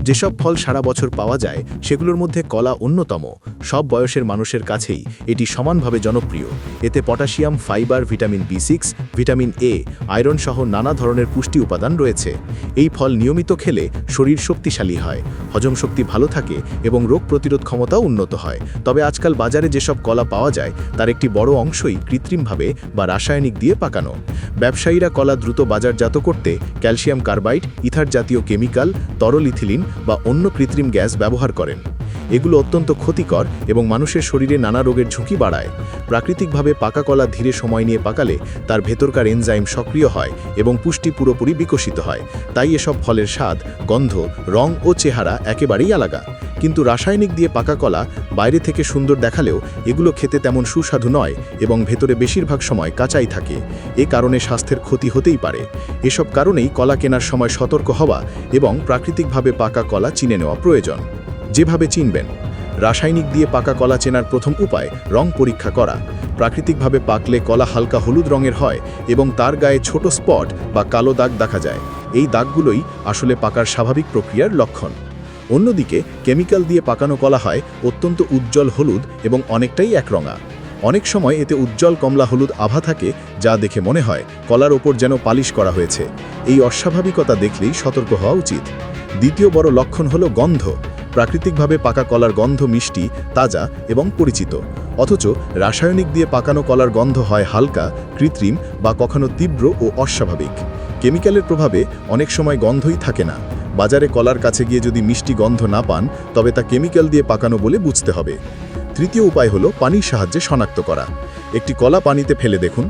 যেসব ফল সারা বছর পাওয়া যায় সেগুলোর মধ্যে কলা অন্যতম। সব বয়সের মানুষের কাছেই এটি সমানভাবে জনপ্রিয়। এতে potassium, fibre, vitamin B6, vitamin A, iron সহ নানা ধরনের পুষ্টি উপাদান রয়েছে। এই ফল নিয়মিত খেলে শরীর শক্তিশালী হয়, হজম শক্তি ভালো থাকে এবং রোগ প্রতিরোধ ক্ষমতাও উন্নত হয়। তবে আজকাল বাজারে যেসব কলা পাওয়া যায় তার একটি বড় অংশই কৃত্রিমভাবে বা রাসায়নিক দিয়ে পাকানো। ব্যবসায়ীরা কলা দ্রুত বাজারজাত করতে ক্যালসিয়াম কার্বাইড, ইথার জাতীয় কেমিক্যাল, তরল ইথিলিন বা অন্য কৃত্রিম গ্যাস ব্যবহার করেন। এগুলো অত্যন্ত ক্ষতিকর এবং মানুষের শরীরে নানা রোগের ঝুঁকি বাড়ায়। প্রাকৃতিকভাবে পাকা কলা ধীরে সময় নিয়ে পাকালে তার ভেতরকার এনজাইম সক্রিয় হয় এবং পুষ্টি পুরোপুরি বিকশিত হয়। তাই এসব ফলের স্বাদ, গন্ধ, রং ও চেহারা একেবারেই আলাদা। কিন্তু রাসায়নিক দিয়ে পাকা কলা বাইরে থেকে সুন্দর দেখালেও এগুলো খেতে তেমন সুস্বাদু নয় এবং ভেতরে বেশিরভাগ সময় কাঁচাই থাকে। এ কারণে স্বাস্থ্যের ক্ষতি হতেই পারে। এসব কারণেই কলা কেনার সময় সতর্ক হওয়া এবং প্রাকৃতিকভাবে পাকা কলা চিনে নেওয়া প্রয়োজন। যেভাবে চিনবেন: রাসায়নিক দিয়ে পাকা কলা চেনার প্রথম উপায় রং পরীক্ষা করা। প্রাকৃতিকভাবে পাকলে কলা হালকা হলুদ রঙের হয় এবং তার গায়ে ছোট স্পট বা কালো দাগ দেখা যায়। এই দাগগুলোই আসলে পাকার স্বাভাবিক প্রক্রিয়ার লক্ষণ। অন্যদিকে কেমিক্যাল দিয়ে পাকানো কলা হয় অত্যন্ত উজ্জ্বল হলুদ এবং অনেকটাই একরঙা। অনেক সময় এতে উজ্জ্বল কমলা হলুদ আভা থাকে, যা দেখে মনে হয় কলার ওপর যেন পালিশ করা হয়েছে। এই অস্বাভাবিকতা দেখলেই সতর্ক হওয়া উচিত। দ্বিতীয় বড় লক্ষণ হলো গন্ধ। প্রাকৃতিকভাবে পাকা কলার গন্ধ মিষ্টি, তাজা এবং পরিচিত। অথচ রাসায়নিক দিয়ে পাকানো কলার গন্ধ হয় হালকা, কৃত্রিম বা কখনো তীব্র ও অস্বাভাবিক। কেমিক্যালের প্রভাবে অনেক সময় গন্ধই থাকে না। বাজারে কলার কাছে গিয়ে যদি মিষ্টি গন্ধ না পান, তবে তা কেমিক্যাল দিয়ে পাকানো বলে বুঝতে হবে। তৃতীয় উপায় হলো পানির সাহায্যে শনাক্ত করা। একটি কলা পানিতে ফেলে দেখুন।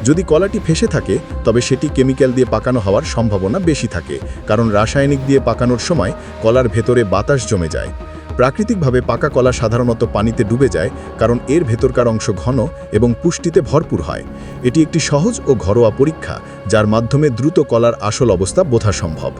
যদি কলাটি ফেসে থাকে তবে সেটি কেমিক্যাল দিয়ে পাকানো হওয়ার সম্ভাবনা বেশি থাকে, কারণ রাসায়নিক দিয়ে পাকানোর সময় কলার ভেতরে বাতাস জমে যায়। প্রাকৃতিকভাবে পাকা কলা সাধারণত পানিতে ডুবে যায়, কারণ এর ভেতরকার অংশ ঘন এবং পুষ্টিতে ভরপুর হয়। এটি একটি সহজ ও ঘরোয়া পরীক্ষা, যার মাধ্যমে দ্রুত কলার আসল অবস্থা বোঝা সম্ভব।